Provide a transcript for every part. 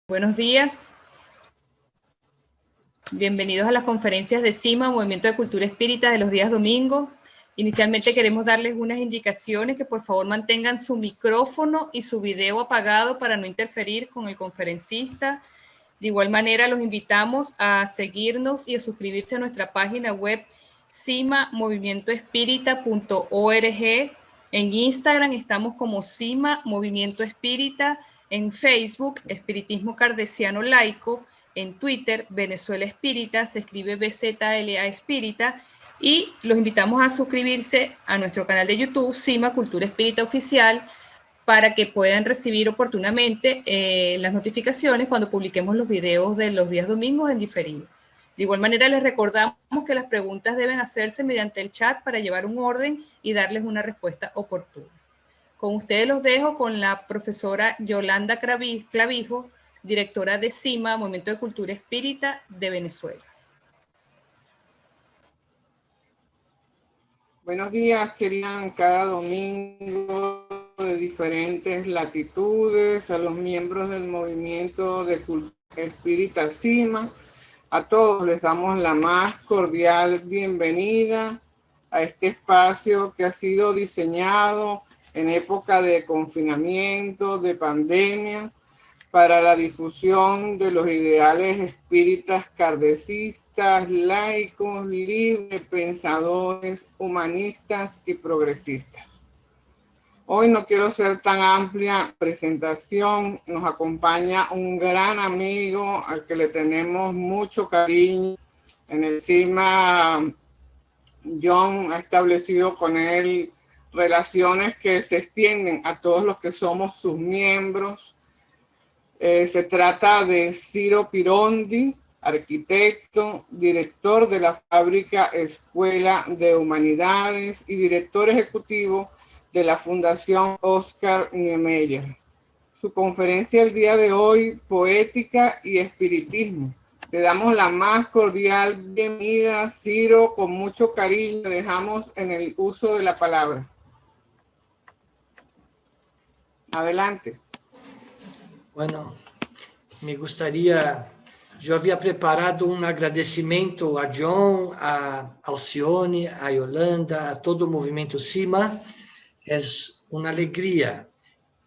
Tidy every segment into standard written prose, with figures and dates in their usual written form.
Buenos días. Bienvenidos a las conferencias de CIMA, Movimiento de Cultura Espírita, de los días domingo. Inicialmente queremos darles unas indicaciones que por favor mantengan su micrófono y su video apagado para no interferir con el conferencista. De igual manera los invitamos a seguirnos y a suscribirse a nuestra página web cimamovimientoespírita.org. En Instagram estamos como CIMA Movimiento Espírita. En Facebook, Espiritismo Kardeciano Laico. En Twitter, Venezuela Espírita, se escribe BZLA Espírita. Y los invitamos a suscribirse a nuestro canal de YouTube, CIMA Cultura Espírita Oficial, para que puedan recibir oportunamente las notificaciones cuando publiquemos los videos de los días domingos en diferido. De igual manera, les recordamos que las preguntas deben hacerse mediante el chat para llevar un orden y darles una respuesta oportuna. Con ustedes los dejo con la profesora Yolanda Clavijo, directora de CIMA, Movimiento de Cultura Espírita de Venezuela. Buenos días, querían cada domingo de diferentes latitudes, a los miembros del Movimiento de Cultura Espírita CIMA. A todos les damos la más cordial bienvenida a este espacio que ha sido diseñado en época de confinamiento, de pandemia, para la difusión de los ideales espíritas kardecistas, laicos, libres, pensadores, humanistas y progresistas. Hoy no quiero hacer tan amplia presentación, nos acompaña un gran amigo al que le tenemos mucho cariño. En el CIMA, John ha establecido con él relaciones que se extienden a todos los que somos sus miembros. Se trata de Ciro Pirondi, arquitecto, director de la Fábrica Escuela de Humanidades y director ejecutivo de la Fundación Oscar Niemeyer. Su conferencia el día de hoy, Poética y Espiritismo. Le damos la más cordial bienvenida, Ciro, con mucho cariño. Dejamos en el uso de la palabra. Adelante. Bueno, me gustaría, eu havia preparado um agradecimento a John, a Alcione, a Yolanda, a todo o movimento CIMA. É uma alegria,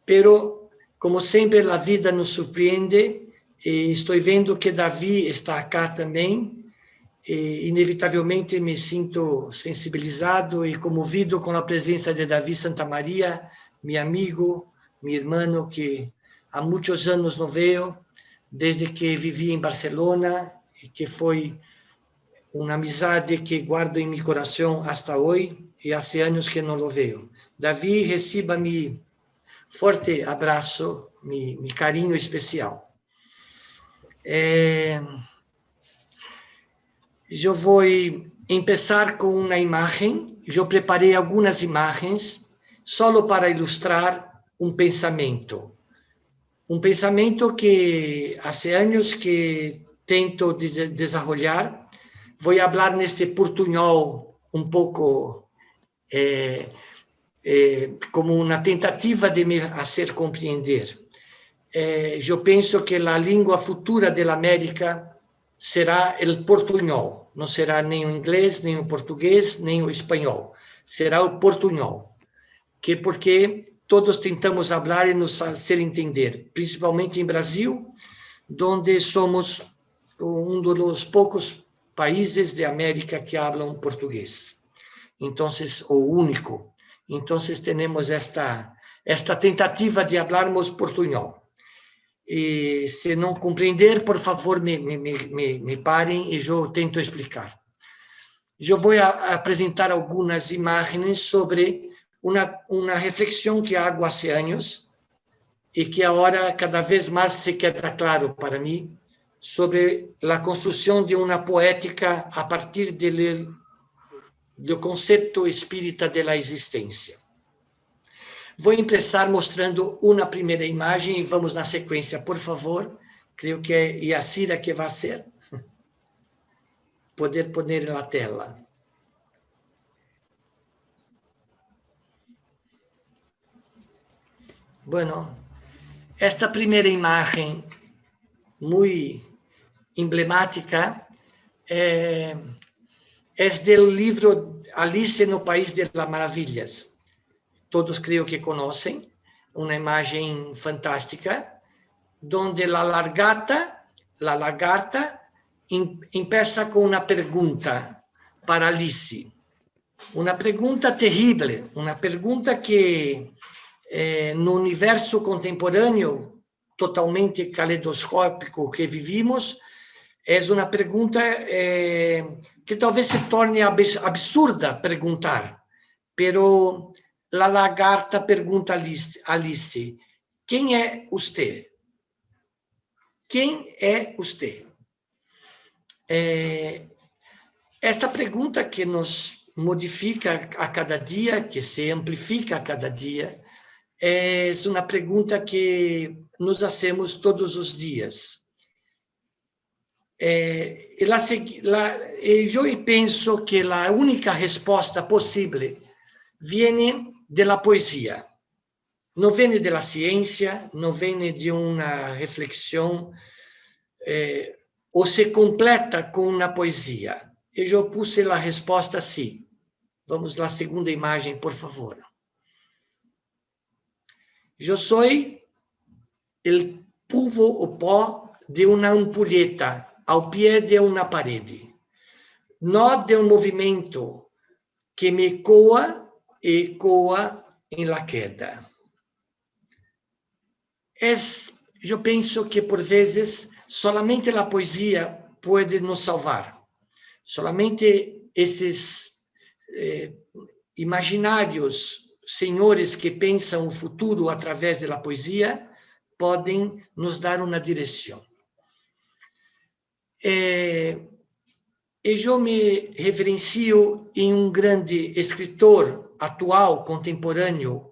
pero como sempre a vida nos surpreende e estou vendo que Davi está acá também e inevitavelmente me sinto sensibilizado e comovido com a presença de Davi Santa Maria, meu amigo, meu irmão que há muitos anos não vejo, desde que vivi em Barcelona, e que foi uma amizade que guardo em meu coração até hoje, e há anos que não o vejo. Davi, receba meu forte abraço, meu carinho especial. Eu vou começar com uma imagem. Eu preparei algumas imagens só para ilustrar um pensamento. Um pensamento que há anos que tento desenvolver. Vou falar neste portunhol um pouco como uma tentativa de me fazer compreender. Eu penso que a língua futura da América será o portunhol. Não será nem o inglês, nem o português, nem o espanhol. Será o portunhol. Que porque todos tentamos falar e nos fazer entender, principalmente em Brasil, onde somos dos poucos países de América que falam português. Então, o único. Então, temos esta tentativa de falarmos portunhol. E se não compreender, por favor, me parem e eu tento explicar. Eu vou apresentar algumas imagens sobre uma reflexão que hago há anos e que agora cada vez mais se queda claro para mim sobre a construção de uma poética a partir do conceito espírita da existência. Vou começar mostrando uma primeira imagem e vamos na sequência, por favor. Creio que é Yacira que vai ser. Poder pôr na tela. Bueno, esta primeira imagem muy emblemática, es del libro Alice no País de las Maravillas. Todos creo que conocen, una imagen fantástica, donde la lagarta empieza con una pregunta para Alice. Una pergunta terrível, uma pergunta que no universo contemporâneo, totalmente caleidoscópico que vivimos, é uma pergunta que talvez se torne absurda perguntar, pero la lagarta pergunta a Alice, quem é você? Quem é você? Esta pergunta que nos modifica a cada dia, que se amplifica a cada dia, é uma pergunta que nos fazemos todos os dias. Eu penso que a única resposta possível vem da poesia. Não vem da ciência, não vem de uma reflexão, ou se completa com uma poesia. Eu puse a resposta assim. Vamos à segunda imagem, por favor. Eu sou o polvo, o pó de uma ampulheta ao pé de uma parede. Não de um movimento que me ecoa e ecoa em la queda. Eu penso que, por vezes, solamente a poesia pode nos salvar. Solamente esses imaginários senhores que pensam o futuro através da poesia podem nos dar uma direção. Eu me referencio em um grande escritor atual, contemporâneo,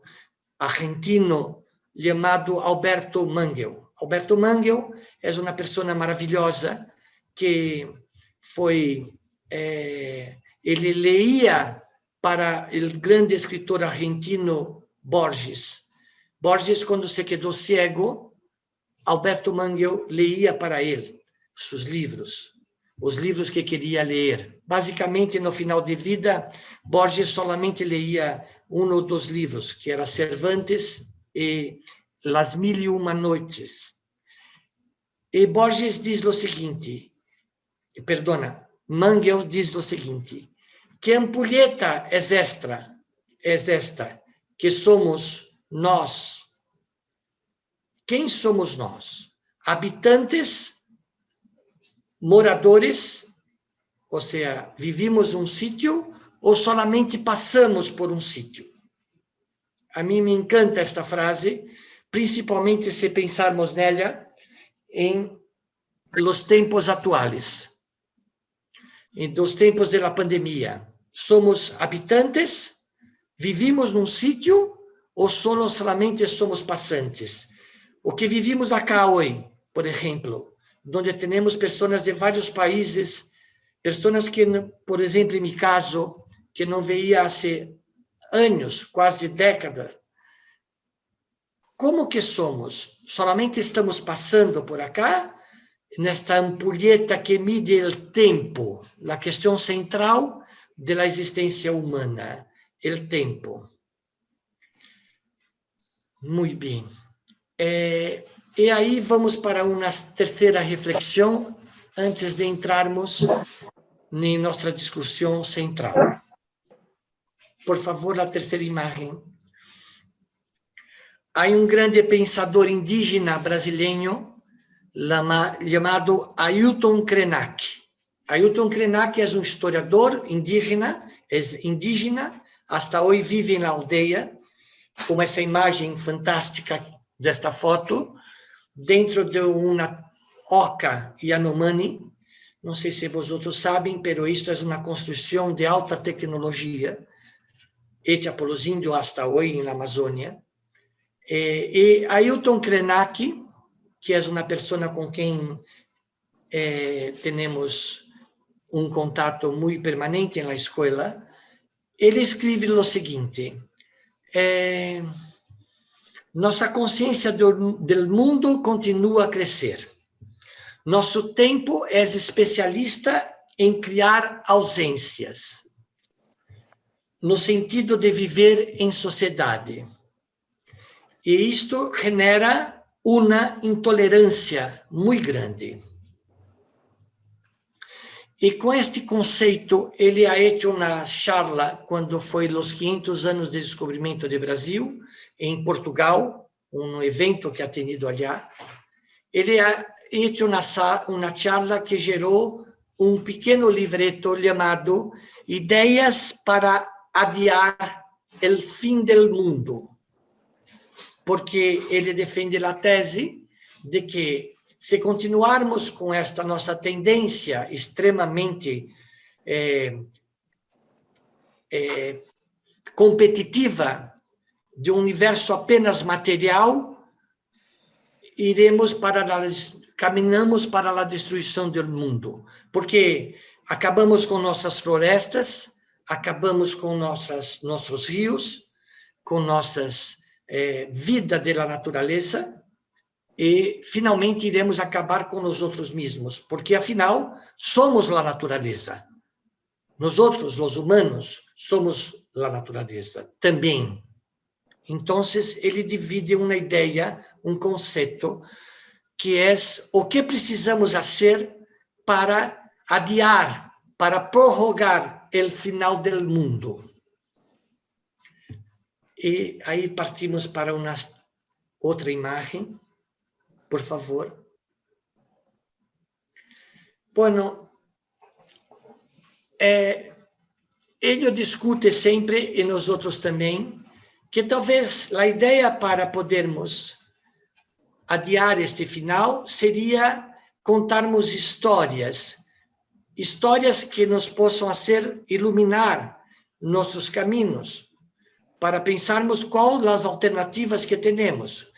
argentino, chamado Alberto Mangel. Alberto Mangel é uma pessoa maravilhosa que foi... ele leía para o grande escritor argentino Borges. Borges, quando se quedou cego, Alberto Mangel leía para ele os livros que queria ler. Basicamente, no final de vida, Borges solamente leía um dos livros, que era Cervantes e Las Mil e Uma Noites. E Borges diz o seguinte, Mangel diz o seguinte, que ampulheta é esta, que somos nós. Quem somos nós? Habitantes, moradores, ou seja, vivimos um sítio ou solamente passamos por um sítio? A mim me encanta esta frase, principalmente se pensarmos nela em los tempos atuais. Em dos tempos da pandemia, somos habitantes, vivimos num sítio ou solamente somos passantes? O que vivimos acá hoje, por exemplo, onde temos pessoas de vários países, pessoas que, por exemplo, em meu caso, que não veia há anos, quase décadas. Como que somos? Solamente estamos passando por acá? Nesta ampulheta que mide o tempo, a questão central da existência humana, o tempo. Muito bem. E aí vamos para uma terceira reflexão, antes de entrarmos em nossa discussão central. Por favor, a terceira imagem. Há um grande pensador indígena brasileiro, chamado Ailton Krenak. Ailton Krenak é um historiador indígena, hasta hoje vive na aldeia, com essa imagem fantástica desta foto, dentro de uma oca Yanomami. Não sei se vocês sabem, mas isto é uma construção de alta tecnologia, hecha por los índios hasta hoje na Amazônia. E Ailton Krenak, que é uma pessoa com quem temos um contato muito permanente na escola, ele escreve o seguinte: nossa consciência do mundo continua a crescer. Nosso tempo é especialista em criar ausências, no sentido de viver em sociedade. E isto genera uma intolerância muito grande. E com este conceito, ele ha hecho uma charla quando foi os 500 anos de descobrimento do Brasil, em Portugal, um evento que ha tenido allá. Ele ha hecho uma charla que gerou um pequeno livreto chamado Ideias para adiar o fim do mundo, porque ele defende a tese de que, se continuarmos com esta nossa tendência extremamente competitiva de um universo apenas material, caminhamos para a destruição do mundo, porque acabamos com nossas florestas, acabamos com nossos rios, com nossas vida da natureza, e finalmente iremos acabar com nós outros mesmos, porque afinal somos a natureza. Nós outros, os humanos, somos a natureza também. Então, ele divide uma ideia, um conceito, que é o que precisamos fazer para adiar, para prorrogar o final do mundo. E aí partimos para uma outra imagem. Por favor. Bueno, ele discute sempre, e nós outros também, que talvez a ideia para podermos adiar este final seria contarmos histórias que nos possam fazer iluminar nossos caminhos, para pensarmos quais as alternativas que temos.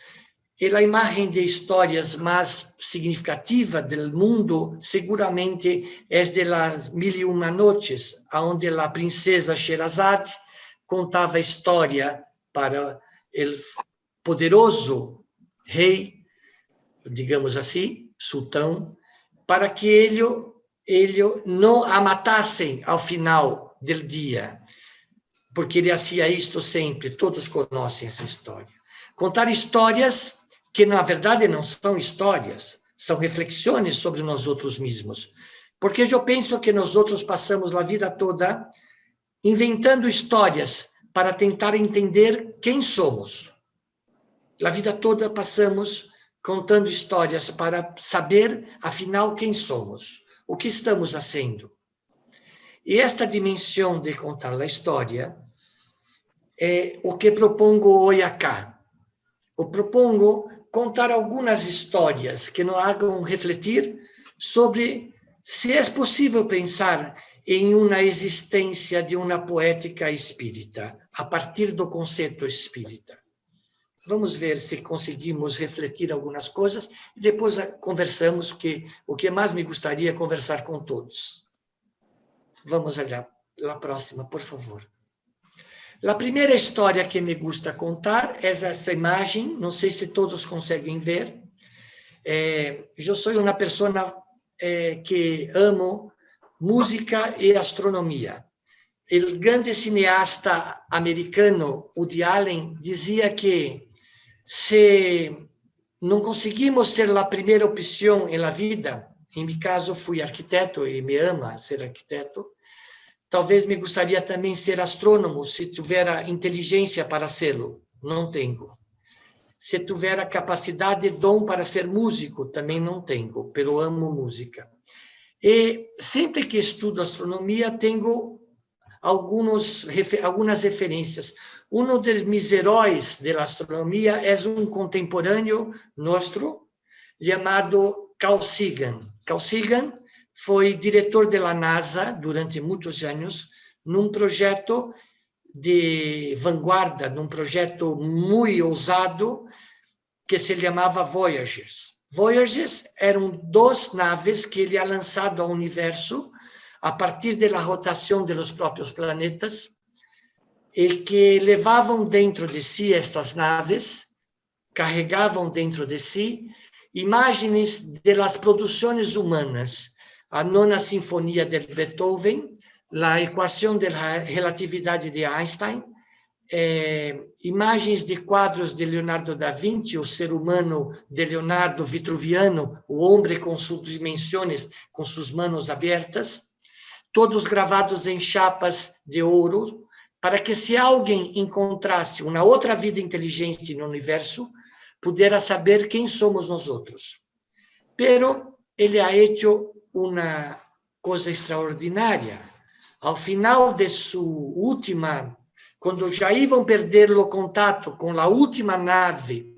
E a imagem de histórias mais significativa do mundo seguramente é de Las Mil e Uma Noites, onde a princesa Sherazade contava a história para o poderoso rei, digamos assim, sultão, para que ele não a matassem ao final do dia, porque ele fazia isto sempre. Todos conhecem essa história. Contar histórias que, na verdade, não são histórias, são reflexões sobre nós outros mesmos. Porque eu penso que nós outros passamos a vida toda inventando histórias para tentar entender quem somos. A vida toda passamos contando histórias para saber, afinal, quem somos, o que estamos fazendo. E esta dimensão de contar a história é o que propongo hoje acá. Eu propongo contar algumas histórias que nos hagam refletir sobre se é possível pensar em uma existência de uma poética espírita, a partir do conceito espírita. Vamos ver se conseguimos refletir algumas coisas e depois conversamos, que o que mais me gostaria é conversar com todos. Vamos olhar a próxima, por favor. A primeira história que me gusta contar é essa imagem, não sei se todos conseguem ver. Eu sou uma pessoa que amo música e astronomia. O grande cineasta americano, Woody Allen, dizia que se não conseguimos ser a primeira opção na vida, em meu caso fui arquiteto e me ama ser arquiteto, talvez me gostaria também ser astrônomo, se tiver a inteligência para sê-lo. Não tenho. Se tiver a capacidade e dom para ser músico, também não tenho, pero amo música. E sempre que estudo astronomia, tenho algumas referências. Um dos meus heróis da astronomia é um contemporâneo nosso, chamado Carl Sagan. Carl Sagan foi diretor da NASA durante muitos anos, num projeto de vanguarda, num projeto muito ousado, que se chamava Voyagers. Voyagers eram 2 naves que ele ha lançado ao universo a partir da rotação dos próprios planetas, e que levavam dentro de si estas naves, carregavam dentro de si, imágenes de las producciones humanas, a Nona Sinfonia de Beethoven, la equação de relatividade de Einstein, imagens de quadros de Leonardo da Vinci, o ser humano de Leonardo Vitruviano, o homem com suas dimensões, com suas mãos abertas, todos gravados em chapas de ouro, para que se alguém encontrasse uma outra vida inteligente no universo, pudera saber quem somos nós outros. Pero ele ha hecho uma coisa extraordinária. Ao final de sua última, quando já iam perder o contato com a última nave,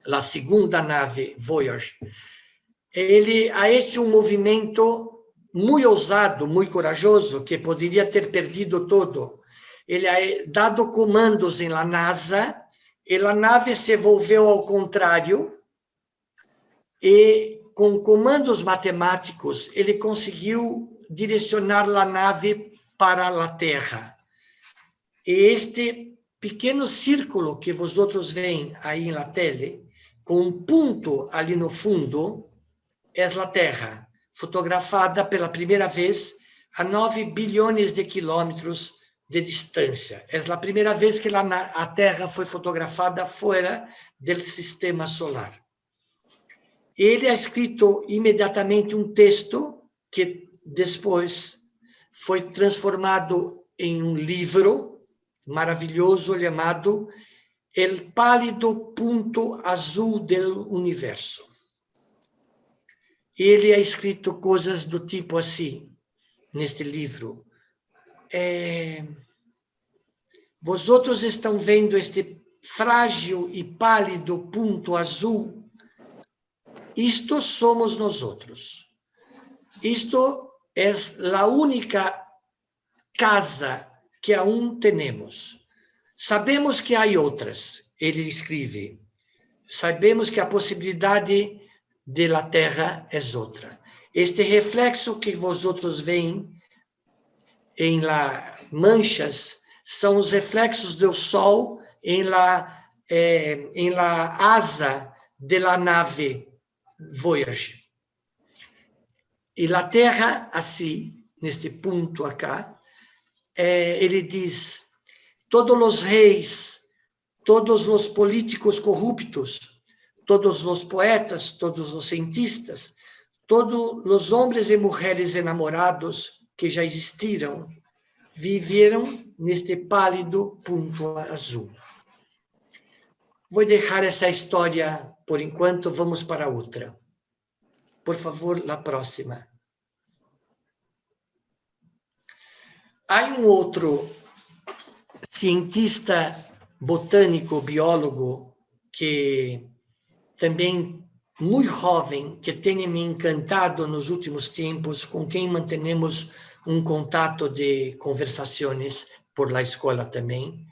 a segunda nave Voyager, ele ha hecho um movimento muito ousado, muito corajoso, que poderia ter perdido todo. Ele ha dado comandos em la NASA, e a nave se volveu ao contrário, e com comandos matemáticos, ele conseguiu direcionar a nave para a Terra. E este pequeno círculo que vosotros veem aí na tele, com um ponto ali no fundo, é a Terra, fotografada pela primeira vez a 9 bilhões de quilômetros de distância. É a primeira vez que a Terra foi fotografada fora do sistema solar. Ele ha escrito imediatamente um texto que depois foi transformado em um livro maravilhoso chamado El Pálido Punto Azul do Universo. Ele ha escrito coisas do tipo assim, neste livro. Vosotros estão vendo este frágil e pálido ponto azul? Isto somos nós outros. Isto é a única casa que aún temos. Sabemos que há outras, ele escreve. Sabemos que a possibilidade da Terra é outra. Este reflexo que vosotros veem em manchas são os reflexos do Sol em la asa da nave Voyager. E a Terra, assim, neste ponto acá, ele diz: todos os reis, todos os políticos corruptos, todos os poetas, todos os cientistas, todos os homens e mulheres enamorados que já existiram, viveram neste pálido ponto azul. Vou deixar essa história por enquanto, vamos para outra. Por favor, a próxima. Há um outro cientista botânico, biólogo, que também muito jovem, que tem me encantado nos últimos tempos, com quem mantemos um contato de conversações por la escola também,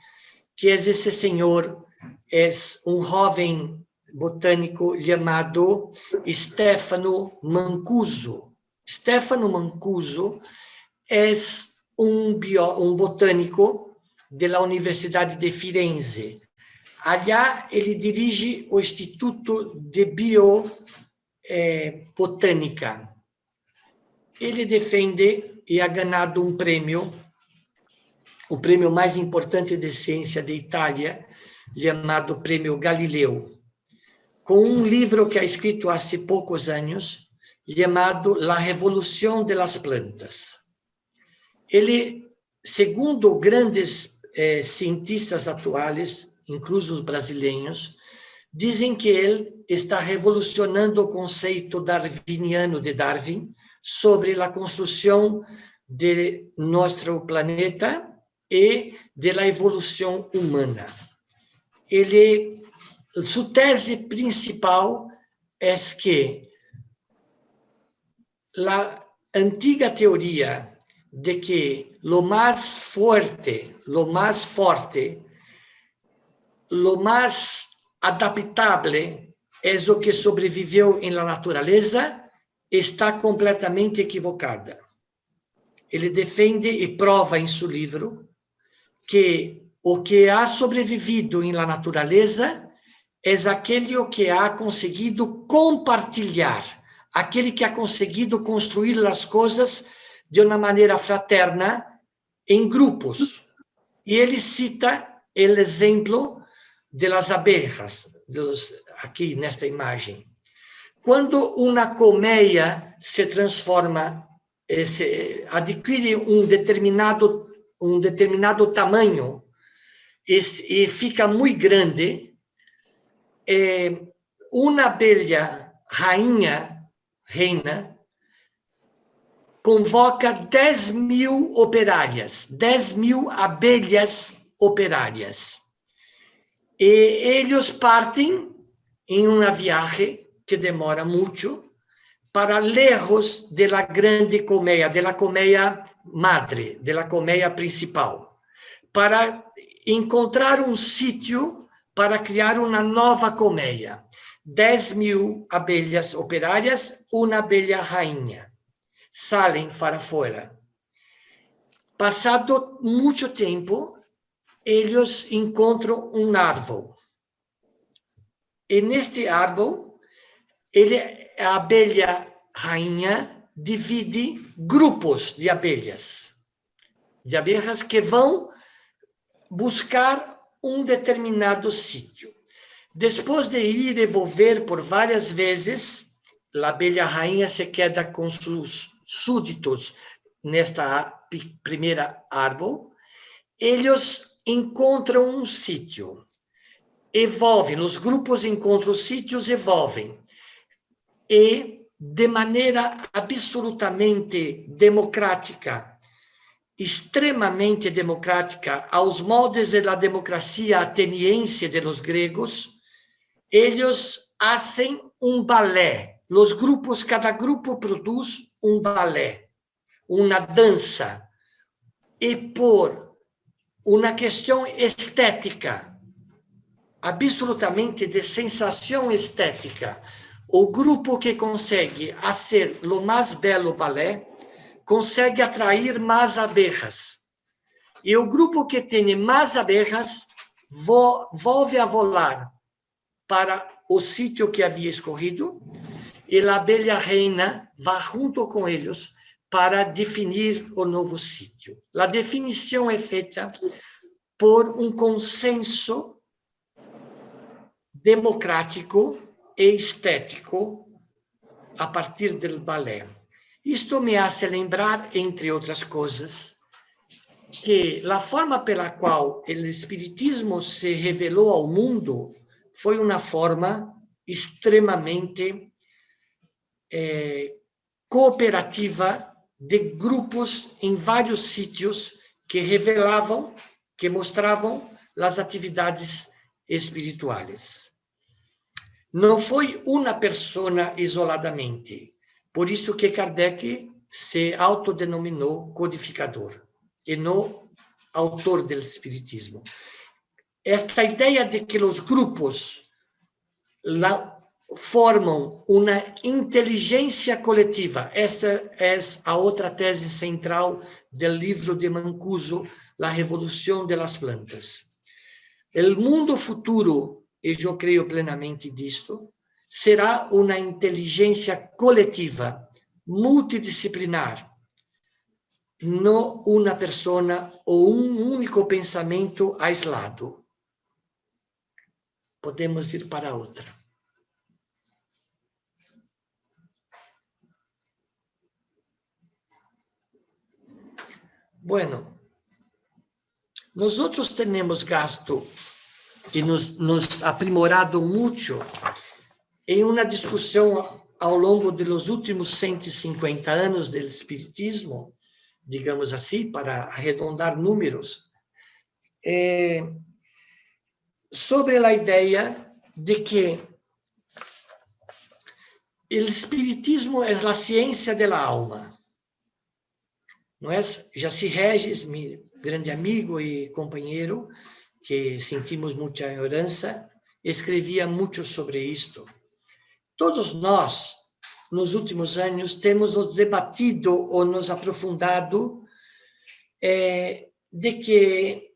que é esse senhor, é um jovem botânico chamado Stefano Mancuso. Stefano Mancuso é um botânico da Universidade de Firenze. Allá ele dirige o Instituto de Biobotânica. Ele defende e ha ganhado um prêmio, o prêmio mais importante de ciência da Itália, chamado Prêmio Galileu, com um livro que ha escrito há poucos anos, chamado La Revolução de las Plantas. Ele, segundo grandes cientistas atuais, incluso os brasileiros, dizem que ele está revolucionando o conceito darwiniano de Darwin sobre a construção de nosso planeta e da evolução humana. Sua tese principal é que a antiga teoria de que lo más fuerte, lo más forte, lo más adaptable é o que sobreviveu em la natureza, está completamente equivocada. Ele defende e prova em seu livro que o que ha sobrevivido em la natureza é aquele que ha conseguido compartilhar, aquele que ha conseguido construir as coisas de uma maneira fraterna em grupos. E ele cita o exemplo das abelhas, aqui nesta imagem. Quando uma colmeia se transforma, adquire um determinado tamanho e fica muito grande, uma abelha reina, convoca 10.000 operárias, 10.000 abelhas operárias. E eles partem em uma viagem que demora muito para lejos da grande colmeia, da colmeia madre, da colmeia principal, para encontrar um sítio para criar uma nova colmeia. 10.000 abelhas operárias, uma abelha rainha. Saem para fora. Passado muito tempo, eles encontram um árvore. E neste árvore, a abelha rainha divide grupos de abelhas que vão buscar um determinado sítio. Depois de ir e volver por várias vezes, a abelha rainha se queda com seus súditos nesta primeira árvore. Eles encontram um sítio, evolvem, os grupos encontram sítios, evolvem. E, de maneira absolutamente democrática, extremamente democrática, aos moldes da democracia ateniense dos gregos, eles fazem um balé. Os grupos, cada grupo produz um balé, uma dança, e por uma questão estética, absolutamente de sensação estética, o grupo que consegue fazer o mais belo balé consegue atrair mais abelhas. E o grupo que tem mais abelhas volve a volar para o sítio que havia escolhido, e a abelha reina vai junto com eles para definir o novo sítio. A definição é feita por um consenso democrático e estético a partir do balé. Isto me hace lembrar, entre outras coisas, que a forma pela qual o espiritismo se revelou ao mundo foi uma forma extremamente cooperativa de grupos em vários sítios que revelavam, que mostravam as atividades espirituais. Não foi uma pessoa isoladamente. Por isso que Kardec se autodenominou codificador e não autor do espiritismo. Esta ideia de que os grupos formam uma inteligência coletiva, esta é a outra tese central do livro de Mancuso, La Revolução das Plantas. O mundo futuro, e eu creio plenamente disto, será uma inteligência coletiva, multidisciplinar, não uma pessoa ou um único pensamento aislado. Podemos ir para outra. Bueno, nós temos gasto e nos aprimorado muito em uma discussão ao longo dos últimos 150 anos do espiritismo, digamos assim, para arredondar números, sobre a ideia de que o espiritismo é a ciência da alma. Não é? Jaci Regis, meu grande amigo e companheiro, que sentimos muita ignorância, escrevia muito sobre isto. Todos nós, nos últimos anos, temos nos debatido ou nos aprofundado de que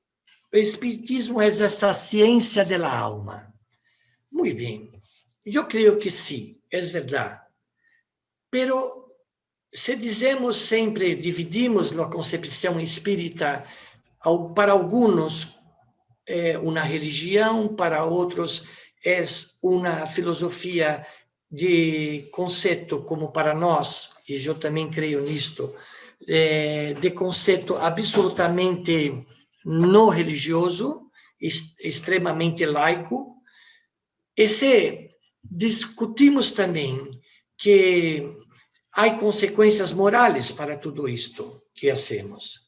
o espiritismo é essa ciência da alma. Muy bien. Yo creo que sí, es verdad. Pero se dizemos sempre, dividimos a concepção espírita, para alguns é uma religião, para outros é uma filosofia de conceito, como para nós, e eu também creio nisto, de conceito absolutamente não religioso, extremamente laico. E se discutimos também que há consequências morais para tudo isto que hacemos.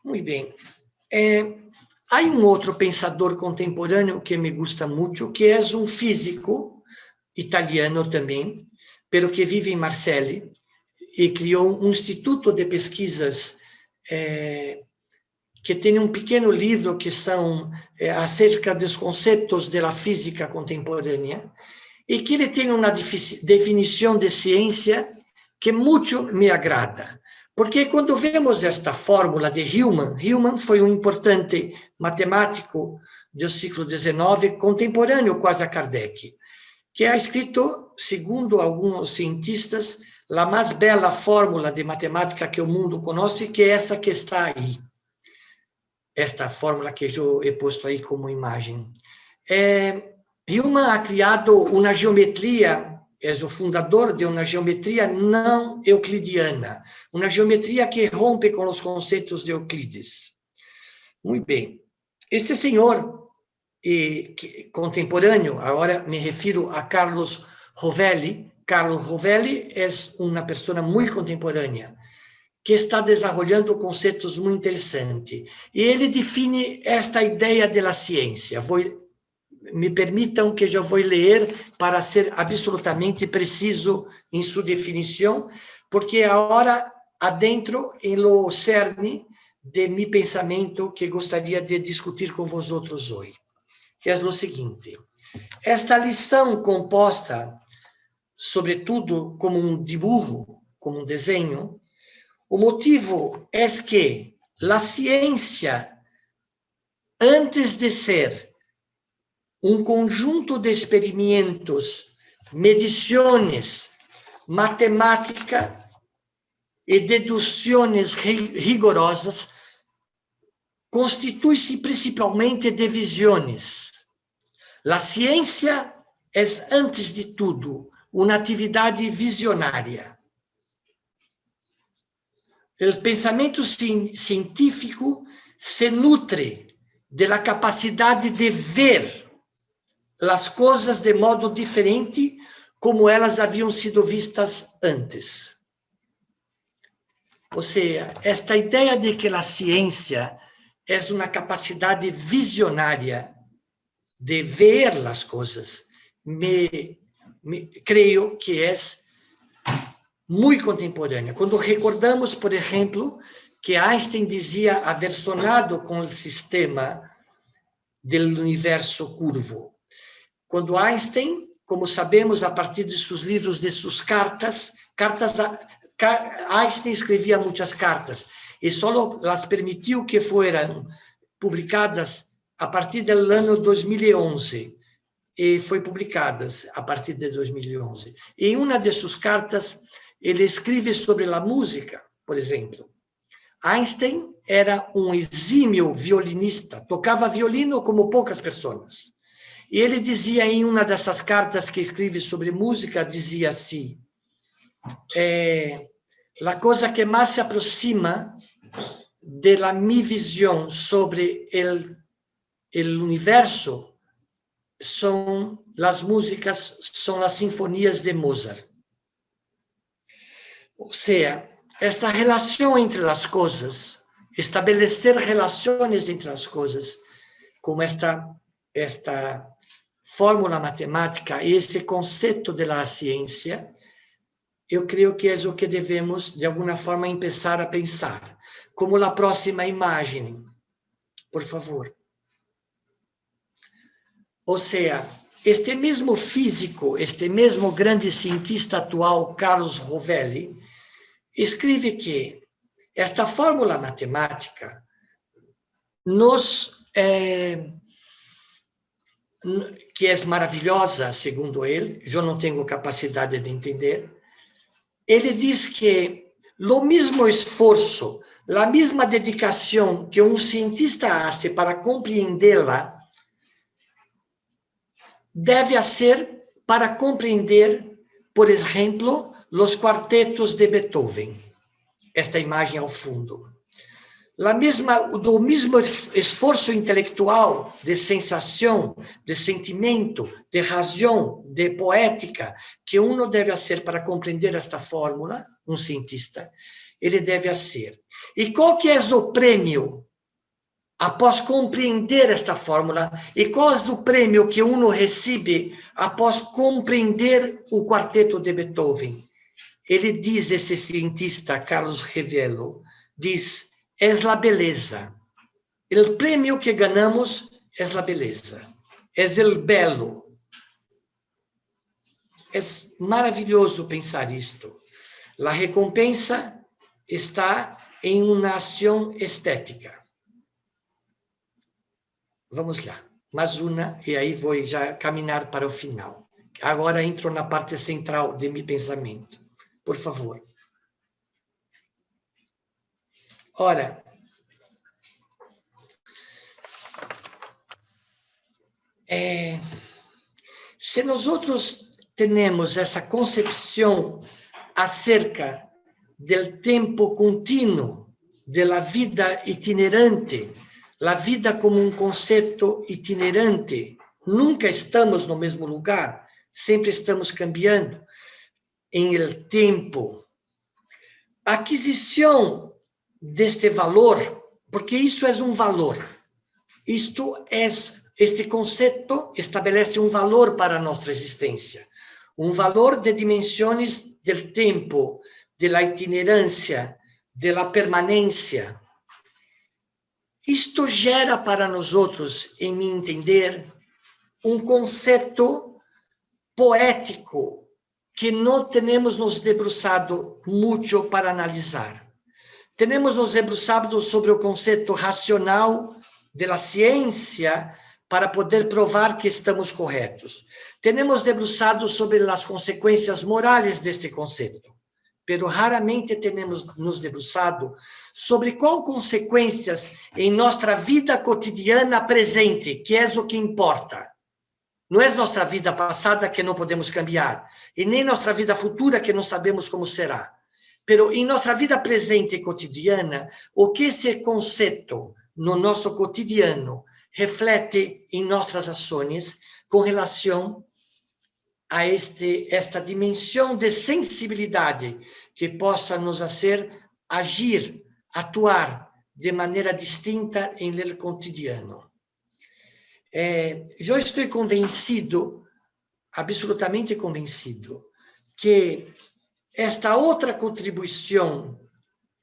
Muito bem. Há outro pensador contemporâneo que me gusta muito, que é físico italiano também, pero que vive em Marseille e criou instituto de pesquisas que tem pequeno livro que são acerca dos conceitos da física contemporânea e que ele tem uma definição de ciência que muito me agrada. Porque quando vemos esta fórmula de Hillman foi importante matemático do século XIX, contemporâneo quase a Kardec, que ha escrito, segundo alguns cientistas, a mais bela fórmula de matemática que o mundo conhece, que é essa que está aí. Esta fórmula que eu he posto aí como imagem. Hillman ha criado uma geometria, é o fundador de uma geometria não euclidiana, uma geometria que rompe com os conceitos de Euclides. Muito bem. Este senhor contemporâneo, agora me refiro a Carlos Rovelli. Carlos Rovelli é uma pessoa muito contemporânea, que está desenvolvendo conceitos muito interessantes. E ele define esta ideia da ciência. Me permitam que eu vou ler para ser absolutamente preciso em sua definição, porque agora adentro em lo cerne de meu pensamento que gostaria de discutir com vosotros hoje, que é o seguinte: esta lição composta, sobretudo como dibujo, como desenho, o motivo é que a ciência, antes de ser conjunto de experimentos, medições, matemática e deduções rigorosas, constitui-se principalmente de visões. A ciência é, antes de tudo, uma atividade visionária. O pensamento científico se nutre da capacidade de ver as coisas de modo diferente como elas haviam sido vistas antes. Ou seja, esta ideia de que a ciência é uma capacidade visionária de ver as coisas, creio que é muito contemporânea. Quando recordamos, por exemplo, que Einstein dizia aversionado com o sistema do universo curvo. Quando Einstein, como sabemos, a partir de seus livros, de suas cartas, Einstein escrevia muitas cartas e só as permitiu que foram publicadas a partir do ano 2011 e foi publicadas a partir de 2011. E em uma de suas cartas ele escreve sobre a música, por exemplo. Einstein era exímio violinista, tocava violino como poucas pessoas. E ele dizia em uma dessas cartas que escreve sobre música, dizia assim: a coisa que mais se aproxima da minha visão sobre o universo são as músicas, são as sinfonias de Mozart. Ou seja, esta relação entre as coisas, estabelecer relações entre as coisas, como esta fórmula matemática e esse conceito da ciência, eu creio que é o que devemos, de alguma forma, começar a pensar. Como a próxima imagem, por favor. Ou seja, este mesmo físico, este mesmo grande cientista atual, Carlos Rovelli, escreve que esta fórmula matemática nos que é maravilhosa, segundo ele, eu não tenho capacidade de entender. Ele diz que o mesmo esforço, a mesma dedicação que um cientista hace para compreendê-la, deve ser para compreender, por exemplo, os quartetos de Beethoven. Esta imagem ao fundo. Do mesmo esforço intelectual, de sensação, de sentimento, de razão, de poética, que uno deve fazer para compreender esta fórmula, um cientista, ele deve fazer. E qual que é o prêmio após compreender esta fórmula? E qual é o prêmio que uno recebe após compreender o quarteto de Beethoven? Ele diz, esse cientista, Carlos Revello, diz: é a beleza. O prêmio que ganhamos é a beleza. É o belo. É maravilhoso pensar isto. A recompensa está em uma ação estética. Vamos lá. Mais uma, e aí vou já caminhar para o final. Agora entro na parte central de meu pensamento. Por favor. Ora, se nós temos essa concepção acerca do tempo contínuo, da vida itinerante, a vida como um conceito itinerante, nunca estamos no mesmo lugar, sempre estamos cambiando em el tempo. A aquisição deste valor, porque isto é um valor, este conceito estabelece um valor para a nossa existência, um valor de dimensões do tempo, da itinerância, da permanência. Isto gera para nós outros, em meu entender, um conceito poético que não temos nos debruçado muito para analisar. Temos nos debruçado sobre o conceito racional da ciência para poder provar que estamos corretos. Temos debruçado sobre as consequências morais deste conceito, pero raramente temos nos debruçado sobre quais consequências em nossa vida cotidiana presente, que é o que importa. Não é nossa vida passada que não podemos cambiar, e nem nossa vida futura que não sabemos como será. Pero em nossa vida presente e cotidiana, o que esse conceito no nosso cotidiano reflete em nossas ações com relação a esta dimensão de sensibilidade que possa nos fazer agir, atuar de maneira distinta em el cotidiano. Eu estou convencido, absolutamente convencido, que esta outra contribuição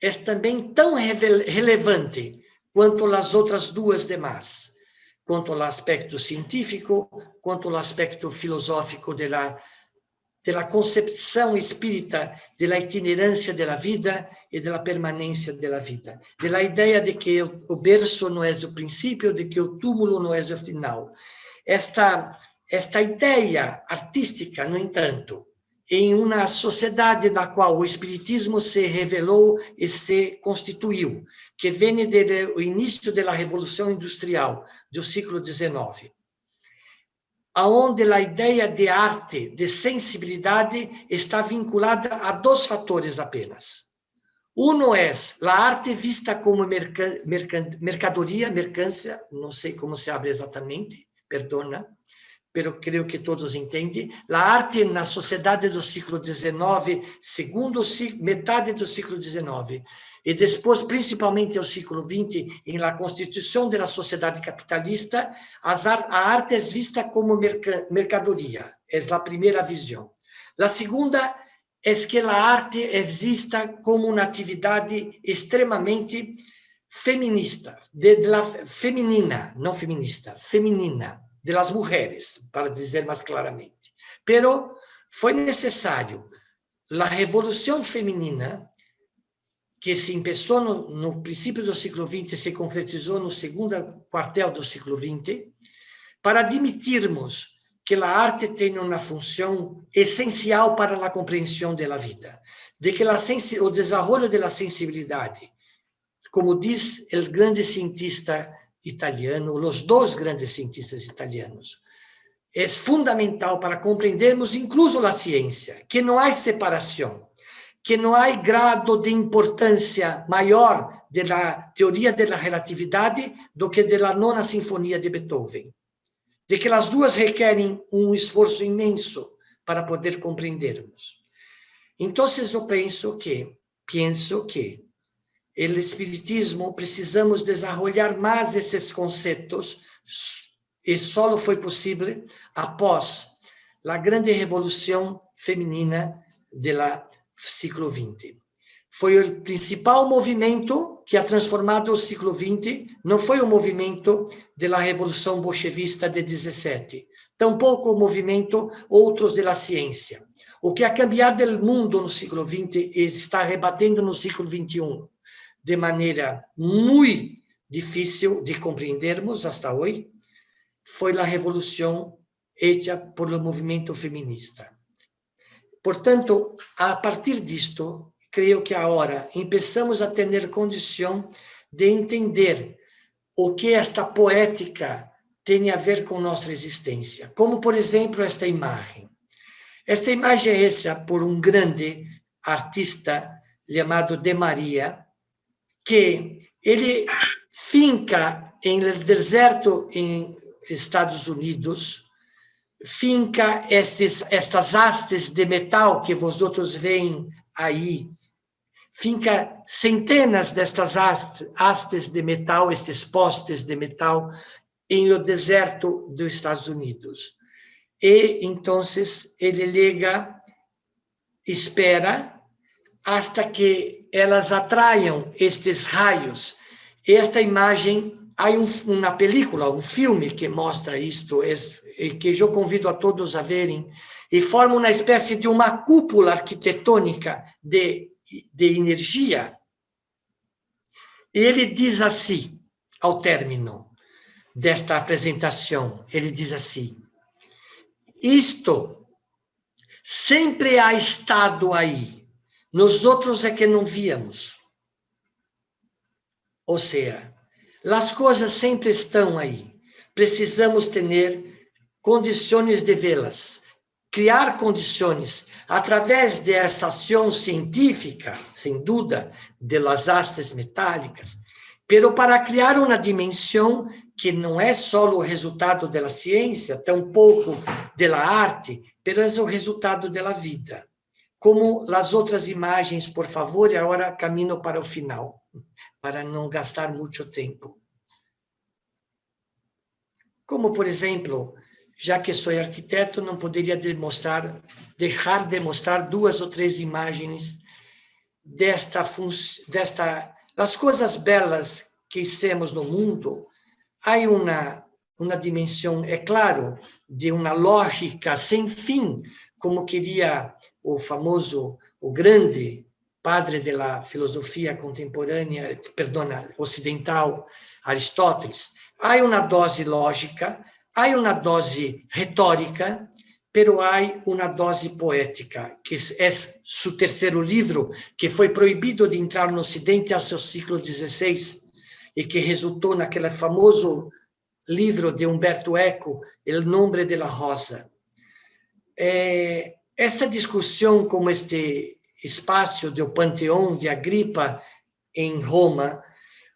é também tão relevante quanto as outras duas demais, quanto ao aspecto científico, quanto ao aspecto filosófico da concepção espírita da itinerância da vida e da permanência da vida, da ideia de que o berço não é o princípio, de que o túmulo não é o final. Esta ideia artística, no entanto, em uma sociedade na qual o espiritismo se revelou e se constituiu, que vem do início da Revolução Industrial do século XIX, aonde a ideia de arte, de sensibilidade, está vinculada a dois fatores apenas. Um é a arte vista como mercadoria, mercância, não sei como se abre exatamente, perdona, pero creio que todos entendem. A arte na sociedade do século XIX, metade do século XIX, e depois, principalmente ao século XX, em la constituição da sociedade capitalista, a arte é vista como mercadoria. É a primeira visão. A segunda é que a arte é vista como uma atividade extremamente feminista, feminina, não feminista, feminina, de las mulheres, para dizer mais claramente. Pero foi necessário a revolução feminina, que se começou no princípio do século XX e se concretizou no segundo quartel do século XX, para admitirmos que a arte tem uma função essencial para a compreensão da vida, de que o desenvolvimento da sensibilidade, como diz o grande cientista italiano, os dois grandes cientistas italianos, é fundamental para compreendermos incluso a ciência, que não há separação, que não há grado de importância maior da teoria da relatividade do que da nona sinfonia de Beethoven, de que as duas requerem um esforço imenso para poder compreendermos. Então, eu penso que o espiritismo precisamos desenvolver mais esses conceitos, e só foi possível após a grande revolução feminina do século XX. Foi o principal movimento que ha transformado o século XX, não foi o movimento da Revolução Bolchevista de 17, tampouco o movimento outros da ciência. O que ha cambiado o mundo no século XX e está rebatendo no século XXI, de maneira muito difícil de compreendermos hasta hoje, foi a revolução hecha por o movimento feminista. Portanto, a partir disto, creio que agora começamos a ter condição de entender o que esta poética tem a ver com nossa existência. Como, por exemplo, esta imagem. Esta imagem é hecha por um grande artista chamado De Maria, que ele finca no deserto em Estados Unidos, finca estas hastes de metal que vosotros veem aí, finca centenas destas hastes de metal, estes postes de metal, em o deserto dos Estados Unidos. E, então, ele liga, espera, hasta que elas atraiam estes raios. E esta imagem, há uma película, um filme que mostra isto, que eu convido a todos a verem, e forma uma espécie de uma cúpula arquitetônica de energia. E ele diz assim, ao término desta apresentação, ele diz assim: isto sempre ha estado aí, nós outros é que não víamos. Ou seja, as coisas sempre estão aí. Precisamos ter condições de vê-las, criar condições através dessa ação científica, sem dúvida, de las hastes metálicas, pero para criar uma dimensão que não é só o resultado da ciência, tampouco da arte, pero é o resultado da vida. Como as outras imagens, por favor, e agora caminho para o final, para não gastar muito tempo. Como, por exemplo, já que sou arquiteto, não poderia deixar de mostrar 2 ou 3 imagens das coisas belas que temos no mundo. Há uma dimensão, é claro, de uma lógica sem fim, como queria o grande padre da filosofia contemporânea, ocidental, Aristóteles. Há uma dose lógica, há uma dose retórica, pero há uma dose poética, que é seu terceiro livro, que foi proibido de entrar no Ocidente até o século XVI, e que resultou naquele famoso livro de Umberto Eco, El Nombre de la Rosa. Essa discussão, como este espaço do Panteão de Agripa, em Roma,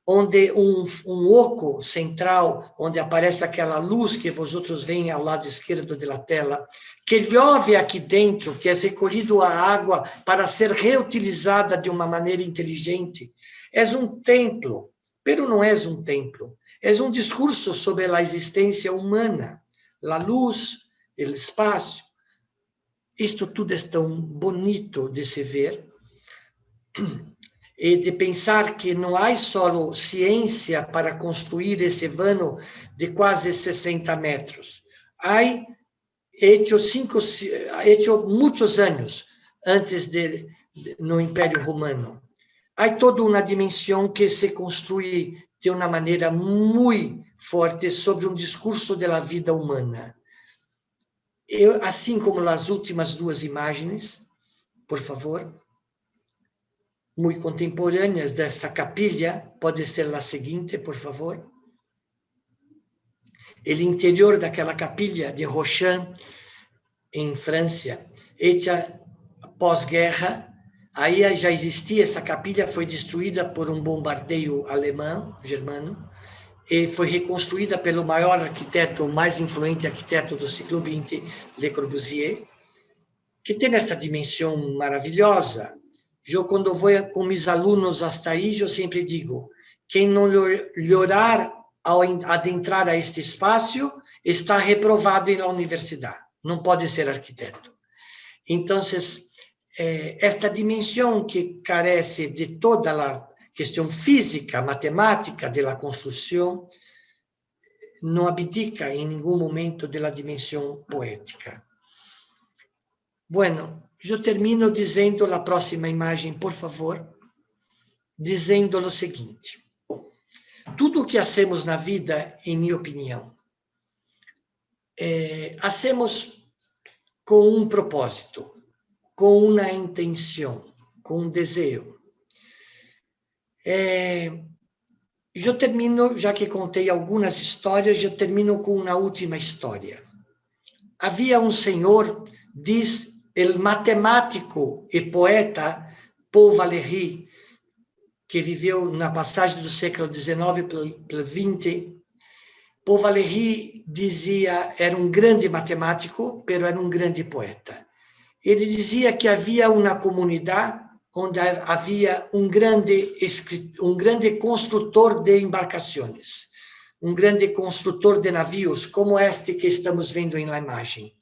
onde um oco central, onde aparece aquela luz que vocês veem ao lado esquerdo da tela, que lhove aqui dentro, que é recolhido a água para ser reutilizada de uma maneira inteligente. É um templo, pero não é um templo. É um discurso sobre a existência humana, a luz, o espaço. Isto tudo é tão bonito de se ver, e de pensar que não há só ciência para construir esse vano de quase 60 metros. Há hecho muitos anos antes no Império Romano. há toda uma dimensão que se construi de uma maneira muito forte sobre um discurso da vida humana. Eu, assim como as últimas duas imagens, por favor, muito contemporâneas dessa capilha, pode ser a seguinte, por favor. O interior daquela capilha de Rochin, em França, hecha pós-guerra. Aí já existia essa capilha, foi destruída por um bombardeio alemão, germano, e foi reconstruída pelo maior arquiteto, o mais influente arquiteto do século XX, Le Corbusier, que tem essa dimensão maravilhosa. Eu, quando vou com meus alunos hasta aí, eu sempre digo, quem não olhar ao adentrar a este espaço está reprovado na universidade, não pode ser arquiteto. Então, esta dimensão que carece de toda a questão física, matemática da construção, não abdica em nenhum momento da dimensão poética. Bueno, eu termino dizendo a próxima imagem, por favor, dizendo o seguinte: tudo o que hacemos na vida, em minha opinião, hacemos com um propósito, com uma intenção, com um desejo. Eu termino, já que contei algumas histórias, eu termino com uma última história. Havia um senhor, diz o matemático e poeta Paul Valéry, que viveu na passagem do século XIX para o XX. Paul Valéry dizia, era um grande matemático, mas era um grande poeta. Ele dizia que havia uma comunidade onde havia um grande construtor de embarcações, um grande construtor de navios, como este que estamos vendo na imagem.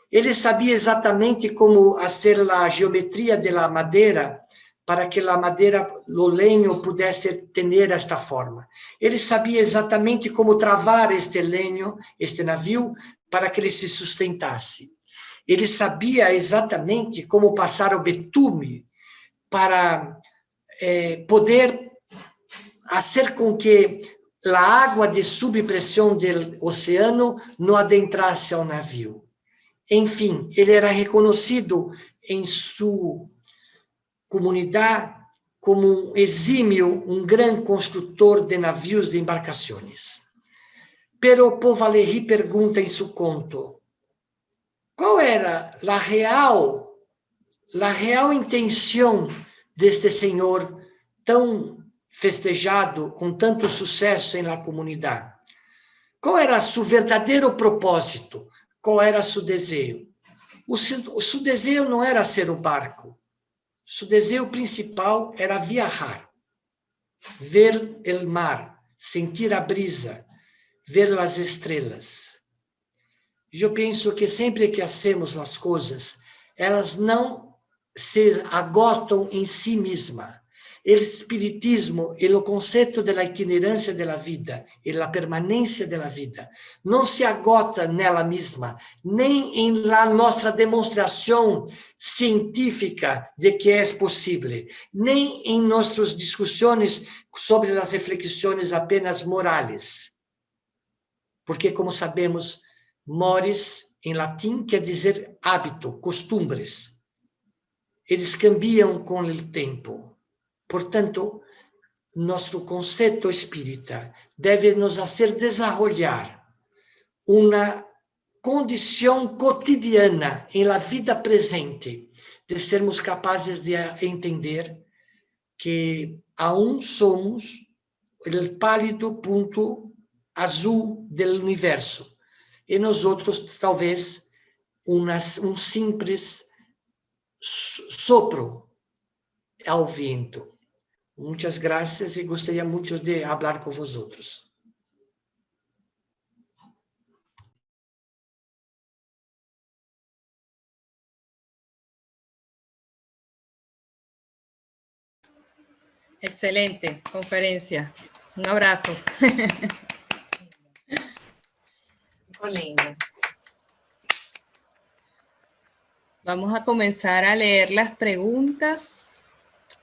Ele sabia exatamente como fazer a geometria da madeira para que a madeira, o lenho, pudesse ter esta forma. Ele sabia exatamente como travar este lenho, este navio, para que ele se sustentasse. Ele sabia exatamente como passar o betume para poder fazer com que a água de subpressão do oceano não adentrasse ao navio. Enfim, ele era reconhecido em sua comunidade como um exímio, um grande construtor de navios, de embarcações. Pero Paul Valéry pergunta em seu conto, qual era a real intenção deste senhor tão festejado, com tanto sucesso na comunidade? Qual era seu verdadeiro propósito? Qual era seu desejo? O seu desejo não era ser o barco. Seu desejo principal era viajar, ver o mar, sentir a brisa, ver as estrelas. Eu penso que sempre que hacemos as coisas, elas não se agotam em si mesma. O espiritismo e o conceito da itinerância da vida e da permanência da vida não se agota nela mesma, nem em la nossa demonstração científica de que é possível, nem em nossas discussões sobre as reflexões apenas morais. Porque, como sabemos, mores, em latim, quer dizer hábito, costumbres. Eles cambiam com o tempo. Portanto, nosso conceito espírita deve nos fazer desenvolver uma condição cotidiana em la vida presente, de sermos capazes de entender que aún somos o pálido ponto azul do universo e nós outros talvez um simples sopro ao vento. Muitas graças e gostaria muito de falar com vosotros. Excelente conferencia. Un abrazo. Muy lindo. Vamos a comenzar a leer las preguntas.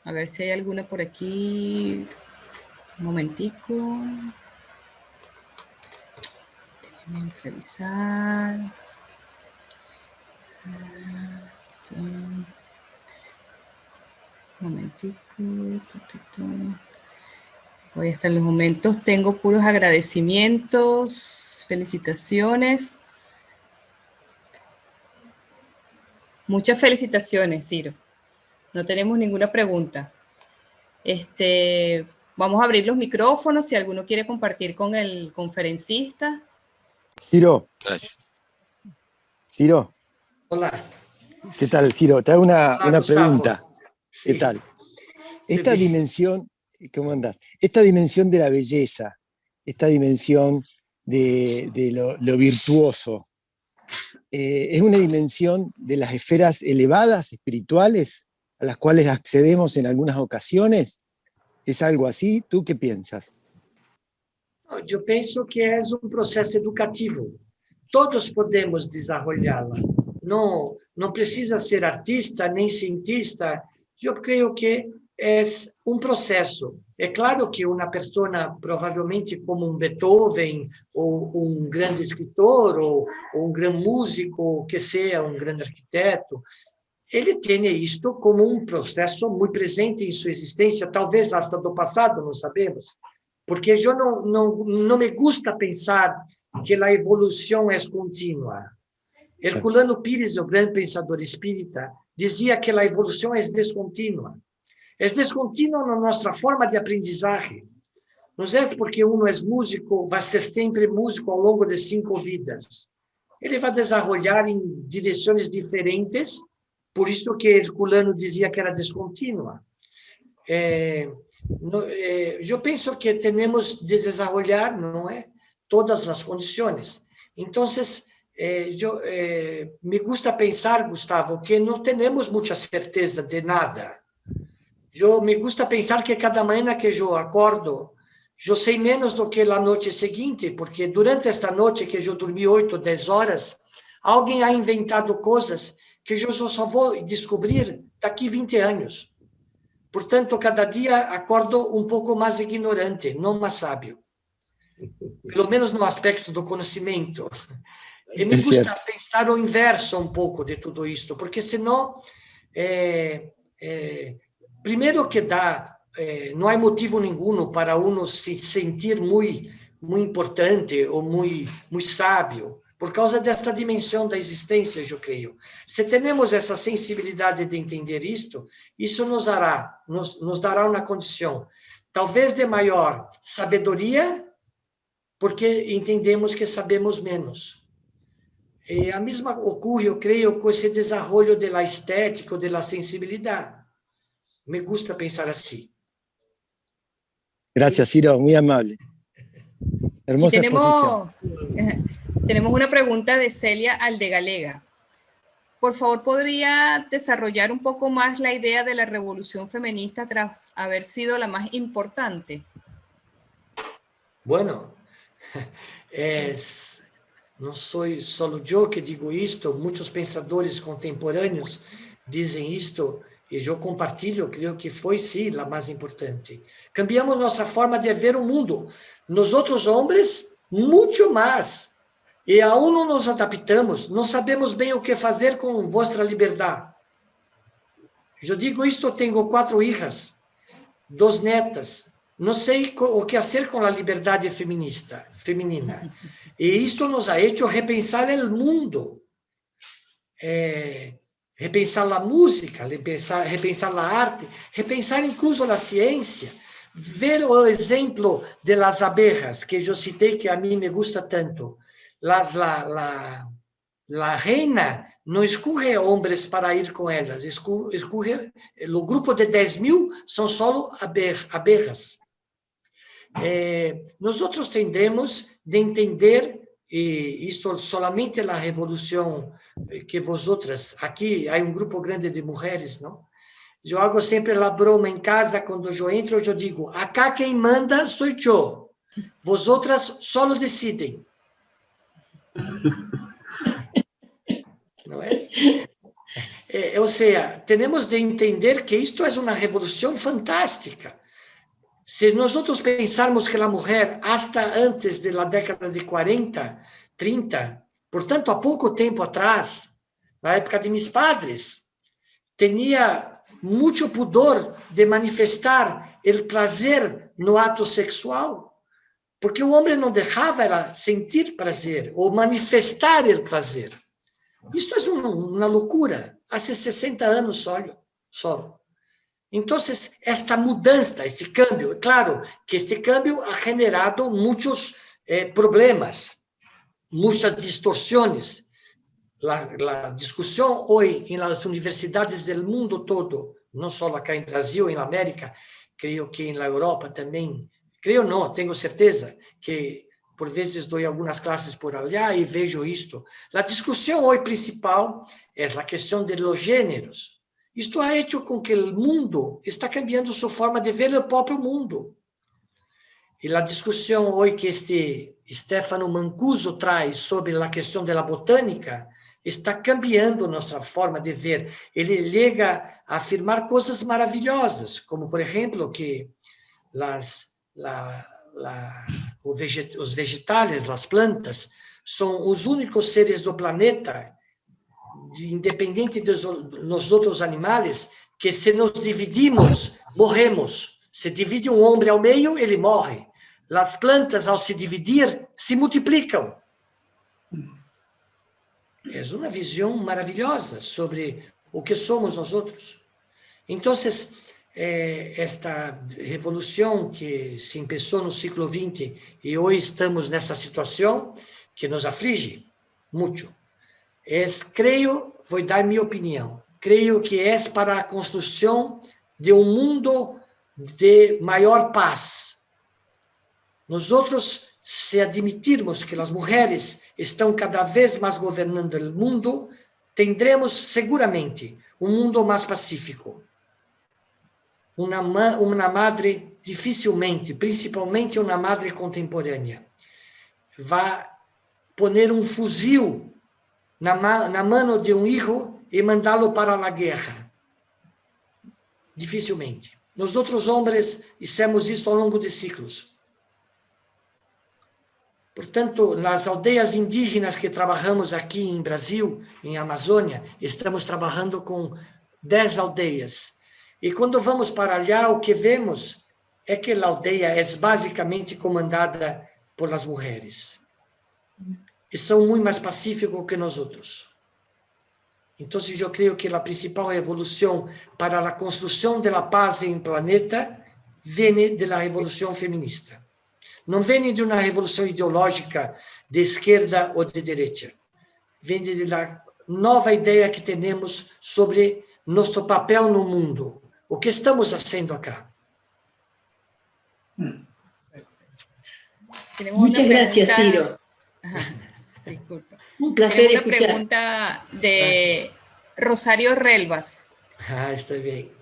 A ver si hay alguna por aquí. Un momentico. Déjenme revisar. Un momentico. Hoy hasta los momentos tengo puros agradecimientos, felicitaciones. Muchas felicitaciones, Ciro. No tenemos ninguna pregunta. Vamos a abrir los micrófonos si alguno quiere compartir con el conferencista. Ciro. Ciro. Hola. ¿Qué tal, Ciro? Te hago una pregunta. Sí. ¿Qué tal? Esta dimensión, ¿cómo andás? Esta dimensión de la belleza, esta dimensión de lo virtuoso, ¿es una dimensión de las esferas elevadas, espirituales, a las cuales accedemos en algunas ocasiones? ¿Es algo así? ¿Tú qué piensas? Eu penso que é um processo educativo. Todos podemos desenvolvê-la. Não precisa ser artista nem cientista. Eu creio que é um processo. É claro que uma pessoa, provavelmente como Beethoven, ou grande escritor, ou grande músico, que seja grande arquiteto, ele tem isto como processo muito presente em sua existência, talvez hasta do passado, não sabemos. Porque eu não me gusta pensar que a evolução é contínua. Herculano Pires, o grande pensador espírita, dizia que a evolução é descontínua. É descontínua na nossa forma de aprendizagem. Não é porque um é músico, vai ser sempre músico ao longo de 5 vidas. Ele vai desenvolver em direções diferentes, por isso que Herculano dizia que era descontínua. Eu penso que temos de desenvolver, não é, todas as condições. Então, me gusta pensar, Gustavo, que não temos muita certeza de nada. Me gusta pensar que cada manhã que eu acordo, eu sei menos do que a noite seguinte, porque durante esta noite que eu dormi 8, 10 horas, alguém ha inventado coisas que eu só vou descobrir daqui 20 anos. Portanto, cada dia acordo um pouco mais ignorante, não mais sábio. Pelo menos no aspecto do conhecimento. E me gusta pensar o inverso um pouco de tudo isto, porque senão, primeiro que não há motivo nenhum para uno se sentir muito importante ou muito sábio, por causa desta dimensão da existência, eu creio. Se temos essa sensibilidade de entender isto, isso nos dará uma condição, talvez de maior sabedoria, porque entendemos que sabemos menos. E a mesma ocorre, eu creio, com esse desenvolvimento da estética, da sensibilidade. Me gusta pensar assim. Gracias, Ciro, muy amable. Hermosa exposición. Tenemos una pregunta de Celia Aldegalega. Por favor, ¿podría desarrollar un poco más la idea de la revolución feminista tras haber sido la más importante? Bueno, não sou só eu que digo isto, muitos pensadores contemporâneos dizem isto, e eu compartilho, creio que foi, sim, a mais importante. Cambiamos nossa forma de ver o mundo. Nós outros homens, muito mais. E aún não nos adaptamos, não sabemos bem o que fazer com vossa liberdade. Eu digo isto, tenho 4 filhas, 2 netas, não sei o que fazer com a liberdade feminina. E isto nos ha hecho repensar o mundo, repensar a música, repensar a arte, repensar incluso a ciência, ver o exemplo de las abejas, que eu citei, que a mim me gusta tanto. La reina não escolhe homens para ir com elas, escolhe o grupo de 10.000 são só abejas. Nós outros tendremos de entender, e isto solamente a revolução que vosotras, aqui há um grupo grande de mulheres, não? Eu hago sempre a broma em casa, quando eu entro, eu digo, acá quem manda sou eu, vosotras só decidem. Não é? Ou seja, temos de entender que isto é uma revolução fantástica. Se nós pensarmos que a mulher, hasta antes da década de 40, 30, portanto, há pouco tempo atrás, na época de meus padres, tinha muito pudor de manifestar o prazer no ato sexual, porque o homem não deixava ela sentir prazer ou manifestar o prazer. Isto é uma loucura. Há 60 anos só. Então, esta mudança, este cambio, claro que este cambio ha generado muitos problemas, muitas distorções. A discussão hoje nas universidades do mundo todo, não só aqui em Brasil, em América, creio que na Europa também, creio não, tenho certeza que por vezes dou algumas classes por allá e vejo isto. A discussão hoje principal é a questão de los gêneros. Isto ha hecho com que o mundo está cambiando sua forma de ver o próprio mundo. E a discussão hoje que este Stefano Mancuso traz sobre a questão da botânica está cambiando nossa forma de ver. Ele chega a afirmar coisas maravilhosas, como, por exemplo, que os vegetais, as plantas, são os únicos seres do planeta, independente dos outros animais, que se nos dividimos, morremos. Se divide um homem ao meio, ele morre. As plantas, ao se dividir, se multiplicam. É uma visão maravilhosa sobre o que somos nós outros. Então, esta revolução que se começou no século XX e hoje estamos nessa situação que nos aflige muito, creio, vou dar minha opinião, creio que é para a construção de um mundo de maior paz. Nós outros, se admitirmos que as mulheres estão cada vez mais governando o mundo, teremos seguramente um mundo mais pacífico. Uma madre, dificilmente, principalmente uma madre contemporânea, vai poner um fuzil na mão de um filho e mandá-lo para a guerra. Dificilmente. Nós outros homens fizemos isso ao longo de séculos. Portanto, nas aldeias indígenas que trabalhamos aqui em Brasil, em Amazônia, estamos trabalhando com 10 aldeias. E quando vamos para allá, o que vemos é que a aldeia é basicamente comandada por as mulheres. E são muito mais pacíficos que nós outros. Então, eu creio que a principal revolução para a construção da paz em planeta vem da revolução feminista. Não vem de uma revolução ideológica de esquerda ou de direita. Vem da nova ideia que temos sobre nosso papel no mundo. O que estamos fazendo acá? Muchas gracias, Ciro. Disculpa. Un placer Tenemos escuchar. Una pregunta de Rosario Relvas. Está bien.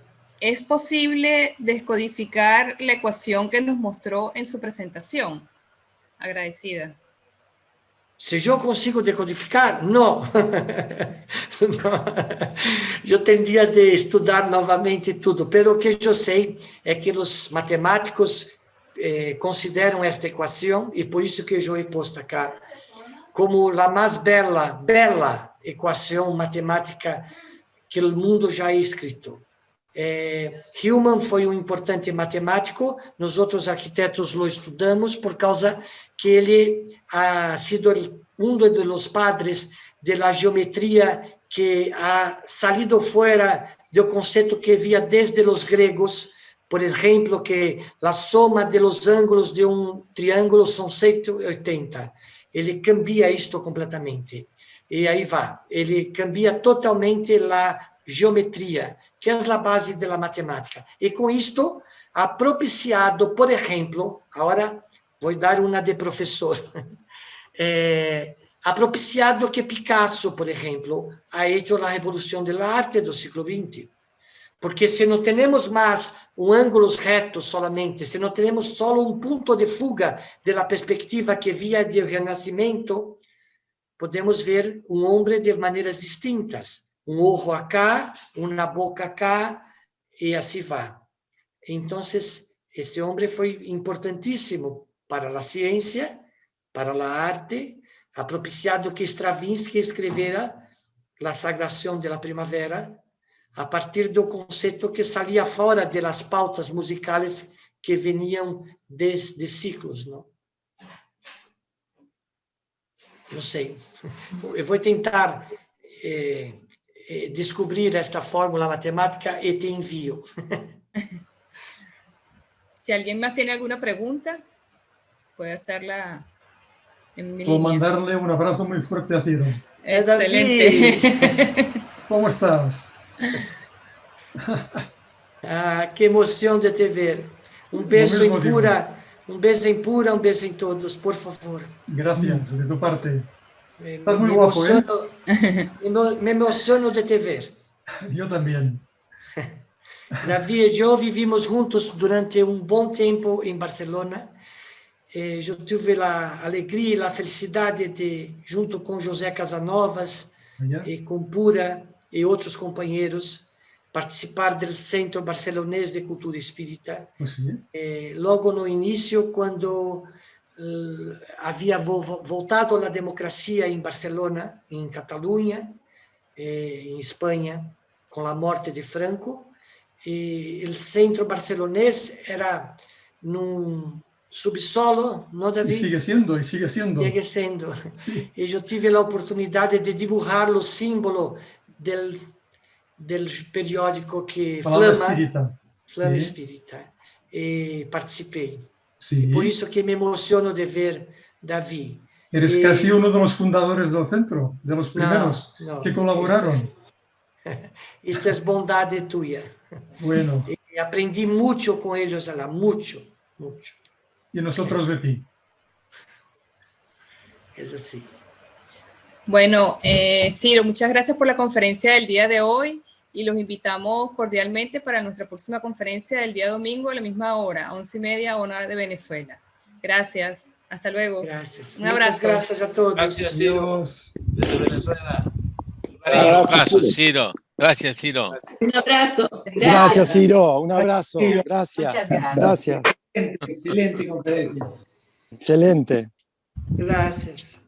¿Es posible descodificar la ecuación que nos mostró en su presentación? Agradecida. Se eu consigo decodificar? Não. Eu tendia de estudar novamente tudo, pero o que eu sei é que os matemáticos consideram esta equação, e por isso que eu he posto cá, como a mais bela equação matemática que o mundo já ha escrito. Human foi um importante matemático, nós outros arquitetos lo estudamos por causa que ele ha sido um dos padres da geometria que ha salido fora do conceito que havia desde os gregos, por exemplo, que a soma de los ângulos de um triângulo são 180. Ele cambia isto completamente. E aí vai, ele cambia totalmente a geometria, que é a base da matemática. E com isto, ha propiciado, por exemplo, agora vou dar uma de professor, ha propiciado que Picasso, por exemplo, ha hecho a revolução da arte do século XX. Porque se não temos mais ângulos retos solamente, se não temos só um ponto de fuga da perspectiva que via do Renascimento, podemos ver um homem de maneiras distintas. un ojo acá, una boca acá, y así va. Entonces, este hombre fue importantísimo para la ciencia, para la arte, ha propiciado que Stravinsky escribiera La Sagración de la Primavera a partir do conceito que saía fora das pautas musicales que veniam desde ciclos, não? Não sei. Eu vou tentar descobrir esta fórmula matemática y te envío. Si alguien más tiene alguna pregunta, puede hacerla en mi Puedo línea. mandarle un abrazo muy fuerte a Ciro. Excelente. ¿Cómo estás? Ah, que emoção de te ver. Um beijo em pura, um beijo em pura, um beijo em todos, por favor. Gracias, de tu parte. Estás muy guapo, ¿eh? Me emociono de te ver. Yo también. Davi e eu vivimos juntos durante um bom tempo em Barcelona. Eu tive a alegria e a felicidade de, junto com José Casanovas, e com Pura e outros companheiros, participar do Centro Barcelonês de Cultura Espírita. Logo no início, quando havia voltado a democracia em Barcelona, em Catalunha, em Espanha, com a morte de Franco, e o Centro Barcelonês era num subsolo, não, Davi? E sigue sendo, e sigue sendo. Sigue sendo. Sí. E eu tive a oportunidade de dibujar o símbolo del periódico que Flama Espírita, e participei. Sí. E por isso que me emociono de ver Davi. Eres casi uno de los fundadores del centro, de los primeros que colaboraron. Isto é bondade tuya. Bueno. E aprendi muito com eles lá, muito. Y nosotros de ti. Es así. Bueno, Ciro, muchas gracias por la conferencia del día de hoy y los invitamos cordialmente para nuestra próxima conferencia del día domingo a la misma hora, 11:30, hora de Venezuela. Gracias. Hasta luego. Gracias. Un abrazo. Muchas gracias a todos. Gracias, Ciro. Desde Venezuela. Un abrazo, Ciro. Gracias, Ciro. Un abrazo. Gracias, Ciro. Un abrazo. Gracias. Muchas gracias. Gracias. Excelente conferencia. Excelente. Gracias.